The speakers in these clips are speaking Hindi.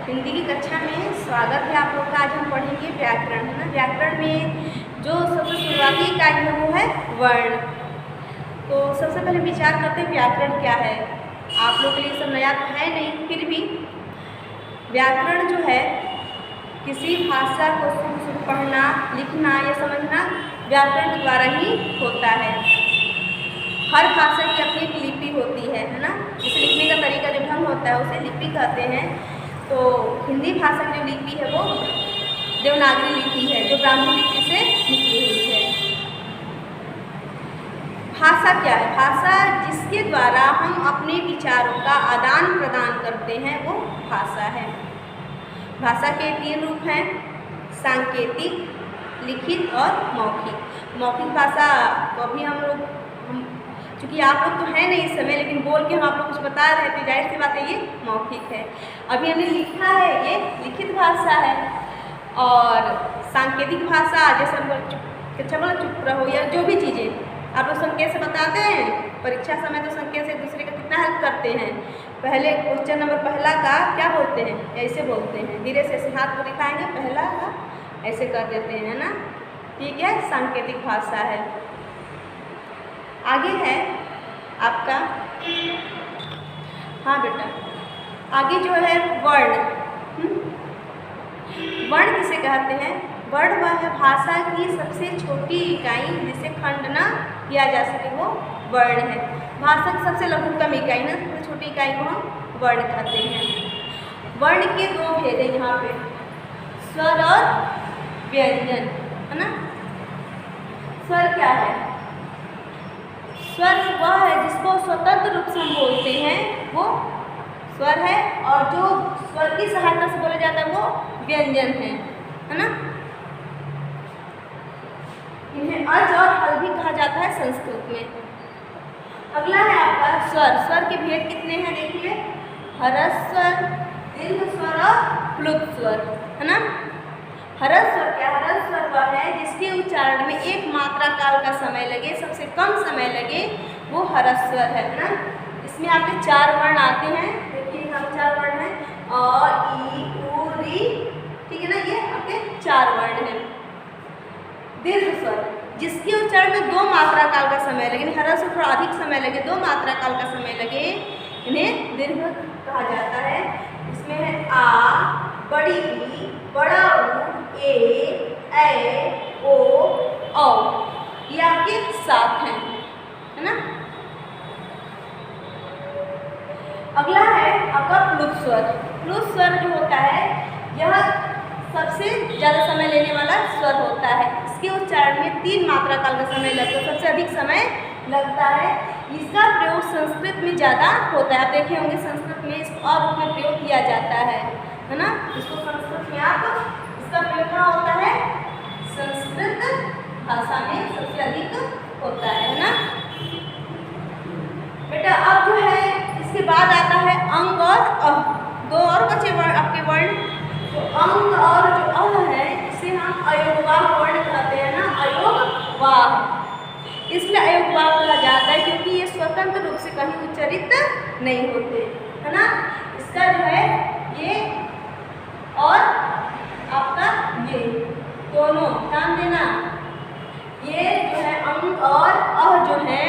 हिंदी की कक्षा में स्वागत है आप लोग का। आज हम पढ़ेंगे व्याकरण, है ना। व्याकरण में जो सबसे शुरुआती इकाई है वो है वर्ण। तो सबसे पहले विचार करते हैं व्याकरण क्या है। आप लोग के लिए सब नया तो है नहीं, फिर भी व्याकरण जो है किसी भाषा को पढ़ना, लिखना या समझना व्याकरण के द्वारा ही होता है। हर भाषा की अपनी एक लिपि होती है ना। जैसे लिखने का तरीका जो ढंग होता है उसे लिपि कहते हैं। तो हिंदी भाषा की जो लिपि है वो देवनागरी लिपि है, जो ब्राह्मी लिपि से निकली हुई है। भाषा क्या है? भाषा जिसके द्वारा हम अपने विचारों का आदान प्रदान करते हैं वो भाषा है। भाषा के 3 रूप हैं, सांकेतिक, लिखित और मौखिक। मौखिक भाषा को भी हम चूँकि आप लोग तो है नहीं इस समय, लेकिन बोल के हम आप लोग कुछ बता रहे थे, जाहिर सी बात है ये मौखिक है। अभी हमने लिखा है, ये लिखित भाषा है। और सांकेतिक भाषा जैसे हम अच्छा बोला चुप रहो या जो भी चीज़ें आप लोग संकेत से बताते हैं, परीक्षा समय तो संकेत से दूसरे का कितना हेल्प करते हैं। पहले क्वेश्चन नंबर पहला का क्या बोलते हैं, ऐसे बोलते हैं, धीरे से ऐसे हाथ को दिखाएंगे, पहला का ऐसे कर देते हैं ना। ठीक है, सांकेतिक भाषा है। आगे है आपका, हाँ बेटा, आगे जो है वर्ण। वर्ण किसे कहते हैं? वर्ण वह है भाषा की सबसे छोटी इकाई जिसे खंड न किया जा सके, वो वर्ण है। भाषा की सबसे लघुतम इकाई ना, सबसे छोटी इकाई को हम वर्ण कहते हैं। वर्ण के 2 भेद हैं यहाँ पे, स्वर और व्यंजन, है ना। स्वर क्या है? स्वर वह है जिसको स्वतंत्र रूप से हम बोलते हैं वो स्वर है, और जो स्वर की सहायता से बोला जाता है वो व्यंजन है ना। इन्हें अज और हल भी कहा जाता है संस्कृत में। अगला है आपका स्वर। स्वर के भेद कितने हैं देखिए, ह्रस्व स्वर, दीर्घ स्वर और प्लुत स्वर, है ना। ह्रस्व स्वर क्या? ह्रस्व स्वर वह है जिसके उच्चारण में 1 मात्रा काल का समय लगे, सबसे कम समय लगे, वो ह्रस्व स्वर है ना। इसमें आपके 4 वर्ण आते हैं, देखिए यहाँ 4 वर्ण हैं, अ, ई, उ, री, ठीक है ना, ये आपके 4 वर्ण हैं। दीर्घ स्वर जिसके उच्चारण में 2 मात्रा काल का समय लगे, ह्रस्व स्वर थोड़ा अधिक समय लगे, 2 मात्रा काल का समय लगे, इन्हें दीर्घ कहा जाता है। इसमें है आ, बड़ी ई, बड़ा ऊ, ए, ओ, औ, ये आपके 7 हैं, है ना। अगला है आपका प्लुत स्वर। प्लुत स्वर जो होता है यह सबसे ज़्यादा समय लेने वाला स्वर होता है। इसके उच्चारण में 3 मात्रा काल का समय लगता है, सबसे अधिक समय लगता है। इसका प्रयोग संस्कृत में ज़्यादा होता है। आप देखे होंगे संस्कृत में इसको अ रूप में प्रयोग किया जाता है ना। इसको संस्कृत में आप इसका प्रयोग कहाँ होता है? संस्कृत भाषा में सबसे अधिक होता है ना बेटा। अब जो है इसके बाद आता है अंग और अह, 2 और बचे वर्ण आपके वर्ण। तो अंग और जो अह है इसे हम अयोगवाह वर्ण कहते हैं ना, अयोगवाह। इसलिए अयोगवाह कहा जाता है क्योंकि ये स्वतंत्र रूप से कहीं उच्चारित नहीं होते, है ना। इसका जो है ये और आपका ये दोनों ध्यान देना, ये जो है अंग और अह जो है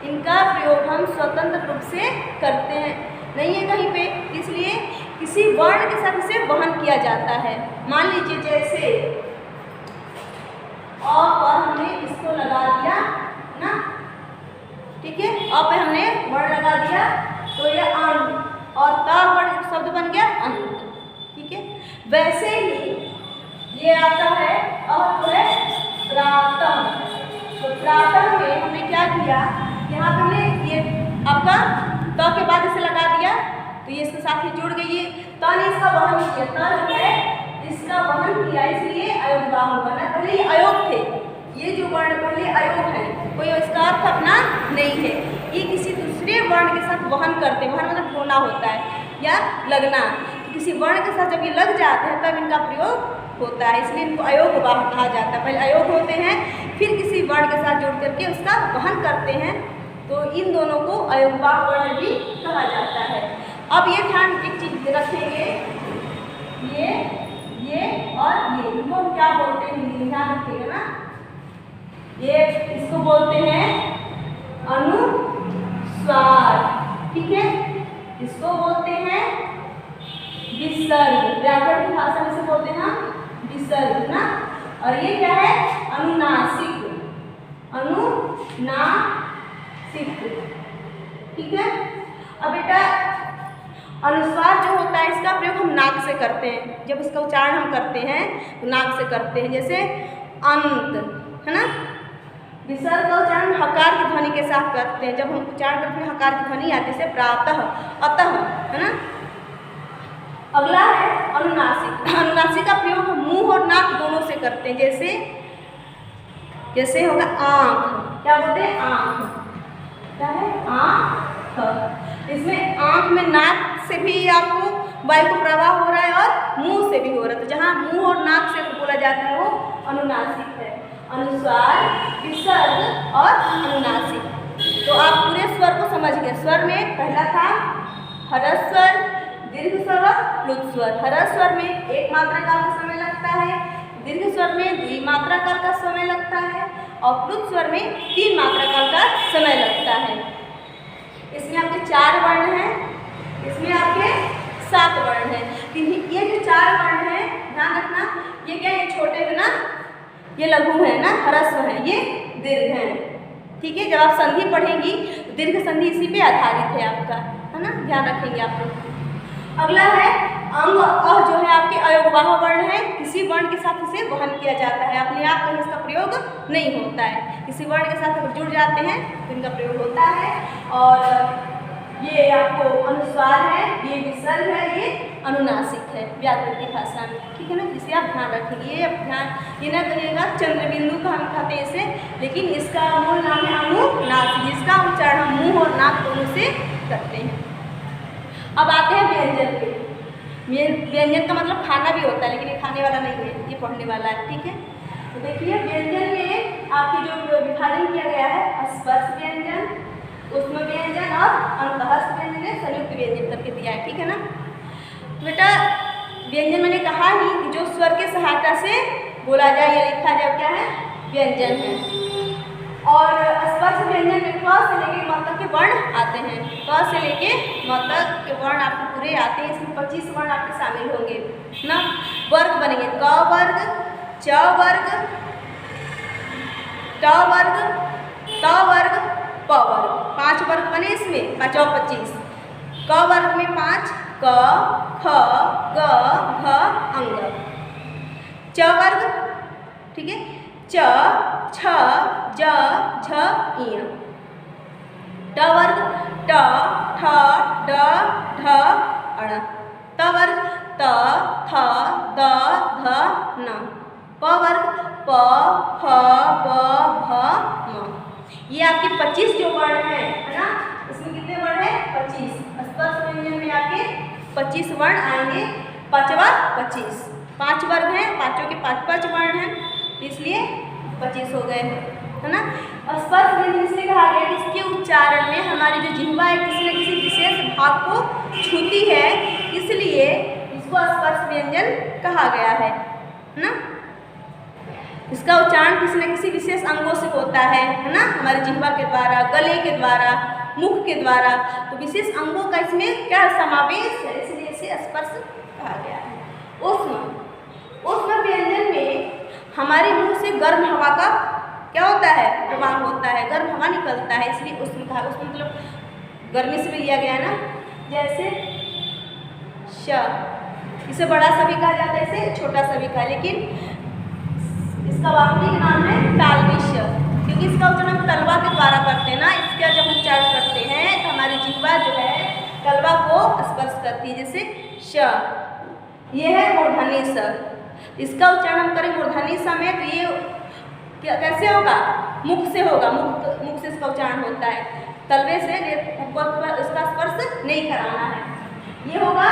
इनका प्रयोग हम स्वतंत्र रूप से करते हैं, नहीं है कहीं पे, इसलिए किसी वर्ण के साथ इसे वहन किया जाता है। मान लीजिए जैसे अ पर हमने इसको लगा दिया ना, ठीक है, अ पे हमने वर्ण लगा दिया तो ये अन, और ता वर्ण शब्द बन गया अंत, ठीक है। वैसे ही ये आता है अब है त्रातम। तो त्रातम में हमने क्या किया, यहाँ पे हमने ये आपका त के बाद इसे लगा दिया तो ये इसके साथ ही जुड़ गई है। त ने इसका वहन किया, त जो है इसका वहन किया, इसलिए अयोगवाह होगा ना। पहले ये अयोग थे, ये जो वर्ण पहले अयोग है, कोई इसका अर्थ अपना नहीं है, ये किसी दूसरे वर्ण के साथ वहन करते। वहन मतलब ढोना होता है या लगना। तो किसी वर्ण के साथ जब ये लग जाते हैं तब इनका प्रयोग होता है, इसलिए इनको अयोगवाह कहा जाता है। पहले अयोग होते हैं, फिर किसी वर्ण के साथ जुड़ करके उसका वहन करते हैं, तो इन दोनों को अयोगवाह वर्ण भी कहा जाता है। अब ये ध्यान एक चीज रखेंगे क्या बोलते हैं हिंदी में, ध्यान रखिएगा ना। ये इसको बोलते हैं अनुस्वार, ठीक है। इसको बोलते हैं विसर्ग, व्याकरण की भाषा में से बोलते हैं विसर्ग ना। और ये क्या है, अनुनासिक, अनुनासिक, ठीक है। अब बेटा अनुस्वार जो होता है इसका प्रयोग हम नाक से करते हैं, जब इसका उच्चारण हम करते हैं तो नाक से करते हैं, जैसे अंत, है ना। विसर्ग का उच्चारण हकार की ध्वनि के साथ करते हैं, जब हम उच्चारण करते हैं हकार की ध्वनि आती है, जैसे प्रातः, अतः, है ना। अगला है अनुनासिक। अनुनासिक का प्रयोग हम मुंह और नाक दोनों से करते हैं, जैसे होगा आँख, क्या बोलते हैं आँख, क्या है आँख। इसमें आँख में नाक से भी आपको वायु का प्रवाह हो रहा है और मुंह से भी हो रहा है, तो जहाँ मुंह और नाक से बोला जाता है वो अनुनासिक है। अनुस्वार, विसर्ग और अनुनासिक। तो आप पूरे स्वर को समझ गए। स्वर में पहला था ह्रस्वर, दीर्घ स्वर और प्लुत स्वर। ह्रस्व स्वर में एक मात्रा काल का समय लगता है, दीर्घ स्वर में 2 मात्रा काल का समय लगता है और प्लुत स्वर में 3 मात्रा काल का समय लगता है। इसमें आपके 4 वर्ण हैं, इसमें आपके 7 वर्ण हैं। ये जो 4 वर्ण हैं ध्यान रखना, ये क्या है, ये छोटे हैं ना, ये लघु है ना, ह्रस्व है, ये दीर्घ है, ठीक है। जब आप संधि पढ़ेंगी तो दीर्घ संधि इसी पे आधारित है आपका, है ना, ध्यान रखेंगे आप लोग। अगला है अंग। अ जो है आपके अयोगवाह वर्ण है, किसी वर्ण के साथ इसे वहन किया जाता है, अपने आप कहीं इसका प्रयोग नहीं होता है, किसी वर्ण के साथ अगर जुड़ जाते हैं तो इनका प्रयोग होता है। और ये आपको अनुस्वार है, ये विसर्ग है, ये अनुनासिक है व्याकरण की भाषा में, ठीक है ना। इसे आप ध्यान रखेंगे, ये ध्यान ये ना करिएगा चंद्रबिंदु का हम खाते हैं इसे, लेकिन इसका मूल नाम है अनुनासिक, जिसका उच्चारण हम मुंह और नाक दोनों से करते हैं। अब आते हैं व्यंजन पे। व्यंजन का मतलब खाना भी होता है, लेकिन ये खाने वाला नहीं है, ये पढ़ने वाला है, ठीक है। तो देखिए व्यंजन में आपकी जो विभाजन किया गया है, स्पर्श व्यंजन, ऊष्म व्यंजन और अंतःस्थ व्यंजन, संयुक्त व्यंजन करके दिया है, ठीक है ना। बेटा व्यंजन मैंने कहा ही कि जो स्वर के सहायता से बोला जाए या लिखा जाए क्या है, व्यंजन है। और स्पर्श व्यंजन में क से लेके म तक के वर्ण आते हैं, क से लेके म तक के वर्ण आपको पूरे आते हैं। इसमें 25 वर्ण आपके शामिल होंगे ना। वर्ग बनेंगे क वर्ग, च वर्ग, ट वर्ग, त वर्ग, प वर्ग, 5 वर्ग बने इसमें, 5 और 25। क वर्ग में 5, क, ख, ग, घ, अंग। च वर्ग, ठीक है, च, छ, ज, झ, इय। ट वर्ग, ट, ठ, ड, ढ, अण। त वर्ग, त, थ, द, ध, न। प वर्ग, प, फ, ब, भ, म। ये आपके 25 जो वर्ण है ना, इसमें कितने वर्ण है, 25। स्पर्श व्यंजन में आपके 25 वर्ण आएंगे, 5वां 25। 5 वर्ग हैं, पांचों के 5-5 वर्ण हैं, इसलिए 25 हो गए, है ना। स्पर्श व्यंजन इसलिए कहा गया कि इसके उच्चारण में हमारी जो जिह्वा है किसी न किसी विशेष भाग को छूती है, इसलिए इसको स्पर्श व्यंजन कहा गया है ना। इसका उच्चारण किसी न किसी विशेष अंगों से होता है ना, हमारे जिह्वा के द्वारा, गले के द्वारा, मुख के द्वारा, तो विशेष अंगों का इसमें क्या समावेश है, इसलिए इसे स्पर्श कहा गया है। ऊष्म व्यंजन में हमारे मुंह से गर्म हवा का क्या होता है, प्रवाह होता है, गर्म हवा निकलता है, इसलिए ऊष्म कहा। ऊष्म मतलब गर्मी से भी लिया गया है ना, जैसे श, इसे बड़ा सा भी कहा जाता है, इसे छोटा सा भी कहा, लेकिन इसका वास्तविक नाम है तालवी श, क्योंकि इसका उच्चारण तलवा के द्वारा करते हैं ना। इसका जब उच्चारण करते हैं तो हमारी जिह्वा जो है तलवा को स्पर्श करती है, जैसे श। ये है मूर्धन्य स, इसका उच्चारण हम करें मूर्धन्य स में तो ये कैसे होगा, मुख से होगा, मुख से इसका उच्चारण होता है, तलवे से इसका स्पर्श नहीं कराना है। ये होगा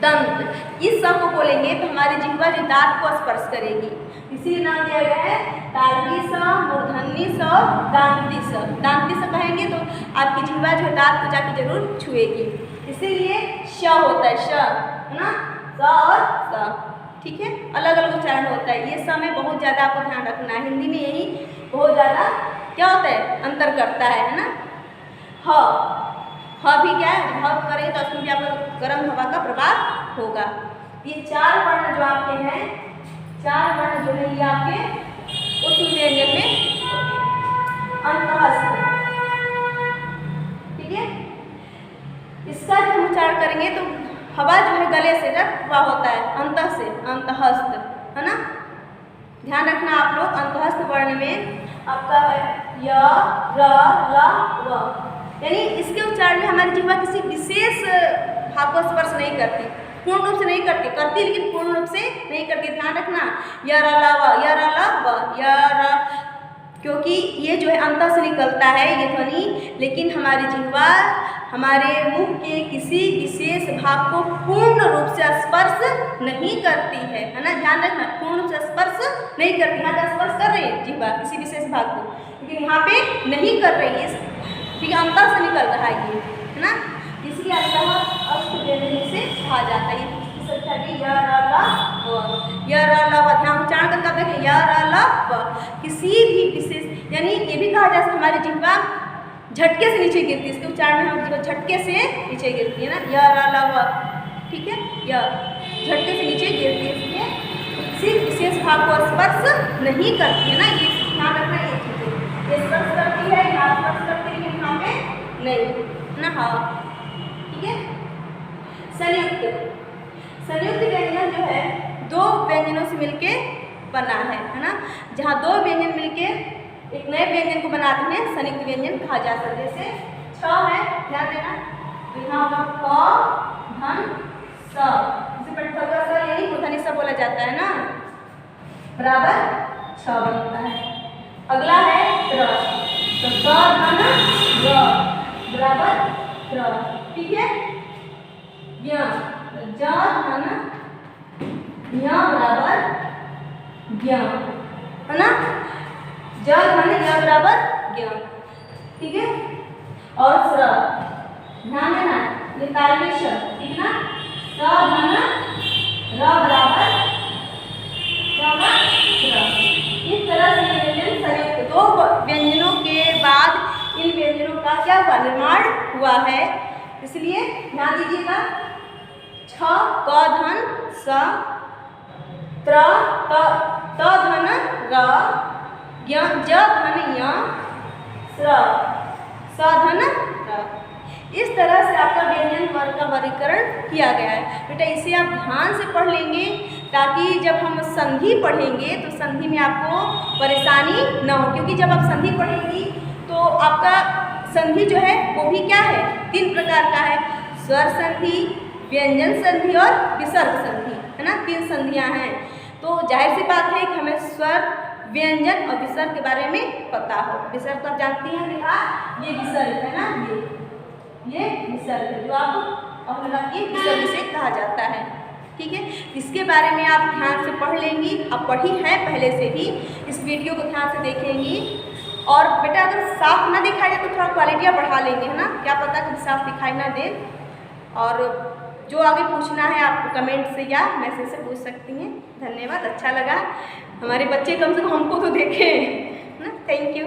दंत। इस सब को बोलेंगे तो हमारी जिह्वा जो दांत को स्पर्श करेगी, इसीलिए नाम दिया गया है तालवी स, मूर्धन्य स, दांती स। दांती स कहेंगे तो आपकी जिह्वा जो दांत को जाके जरूर छुएगी, इसीलिए श होता है, श, है ना, स और स, ठीक है, अलग अलग उच्चारण होता है। ये समय बहुत ज़्यादा आपको ध्यान रखना है। हिंदी में यही बहुत ज़्यादा क्या होता है, अंतर करता है ना। ह भी क्या है, ह करेंगे तो उसमें भी आपका गर्म हवा का प्रभाव होगा। ये 4 वर्ण जो आपके हैं, 4 वर्ण जो है ये आपके उस व्यंजन में अंतःस्थ, ठीक है। इसका जब हम उच्चारण करेंगे तो हवा जो है गले से जब प्रवाह होता है, अंतः से, अंतःस्थ, है ना। ध्यान रखना आप लोग, अंतःस्थ वर्ण में आपका है य, र, ल, व, यानी इसके उच्चारण में हमारी जिह्वा किसी विशेष भाव को स्पर्श नहीं करती, पूर्ण रूप से नहीं करती लेकिन पूर्ण रूप से नहीं करती। ध्यान रखना, य, र, ल, व, य, र, ल, व, य, र, क्योंकि ये जो है अंतः से निकलता है ये ध्वनि, लेकिन हमारी जिह्वा हमारे मुख के किसी विशेष भाग को पूर्ण रूप से स्पर्श नहीं करती है ना। ध्यान रखना, पूर्ण रूप से स्पर्श नहीं करती। यहाँ पे स्पर्श कर रही है जिह्वा किसी विशेष भाग को, लेकिन यहाँ पे नहीं कर रही है, ठीक है, अंतर से निकल रहा है ये, है ना। इसलिए अंतःस्थ व्यंजन से कहा जाता है। इसकी संख्या भी य, र, ल, व, य, र, ल, व। ध्यान उच्चारण करके आप देखें, य, र, ल, व, किसी भी विशेष, यानी ये भी कहा जा सकता है हमारी जिह्वा झटके से नीचे गिरती है। इसके उच्चारण में हमारी जिह्वा झटके से नीचे गिरती है ना, य, र, ल, व, ठीक है, य झटके से नीचे गिरती है, इसलिए किसी विशेष भाग को स्पर्श नहीं करती है ना। ये ध्यान रखना, ये चीजें ये स्पर्श करती है, यहाँ स्पर्श करती है, यहाँ पे नहीं ना। हाँ, ठीक है। संयुक्त, संयुक्त व्यंजन जो है 2 व्यंजनों से मिलके बना है ना। जहाँ 2 व्यंजन मिलके एक नए व्यंजन को बनाते हैं संयुक्त व्यंजन कहा जाता है। जैसे छ है, ध्यान देना, यहाँ होगा क, धन, स, इसे पटखगा स यानी मूर्धन्य स बोला जाता है ना, बराबर 6 बनता है। अगला है त्र, तो क, धन, र, बराबर त्र, ठीक है। य, ज, धन, य बराबर ज्ञ, है ना। ज, धन, य बराबर ज्ञ, ठीक है। और स्र, ध्यान देना, ये तालव्य शब्द, ठीक ना। स, धन, र बराबर स्र। इस तरह से ये व्यंजन संयुक्त 2 व्यंजनों के बाद इन व्यंजनों का क्या हुआ, निर्माण हुआ है। इसलिए ध्यान दीजिएगा, छ, क, धन, स, त्र, त, धन, र, ज, धन, य, स्र, स, धन, र। इस तरह से आपका व्यंजन वर्ग का वर्गीकरण किया गया है। बेटा इसे आप ध्यान से पढ़ लेंगे ताकि जब हम संधि पढ़ेंगे तो संधि में आपको परेशानी न हो, क्योंकि जब आप संधि पढ़ेंगी तो आपका संधि जो है वो भी क्या है, 3 प्रकार का है, स्वर संधि, व्यंजन संधि और विसर्ग संधि, है ना। 3 संधियां हैं। तो जाहिर सी बात है कि हमें स्वर, व्यंजन और विसर्ग के बारे में पता हो। विसर्ग तो आप जानती हैं, ये विसर्ग है ना, ये विसर्ग जो आप अपने ये विसर्ग से कहा जाता है, ठीक है। इसके बारे में आप ध्यान से पढ़ लेंगी, आप पढ़ी हैं पहले से भी, इस वीडियो को ध्यान से देखेंगी। और बेटा अगर साफ ना दिखाई दे तो थोड़ा क्वालिटियाँ बढ़ा लेंगे, है ना, क्या पता कभी साफ दिखाई ना दे। और जो आगे पूछना है आप कमेंट से या मैसेज से पूछ सकती हैं। धन्यवाद, अच्छा लगा, हमारे बच्चे कम से कम हमको तो देखें, है ना। Thank you.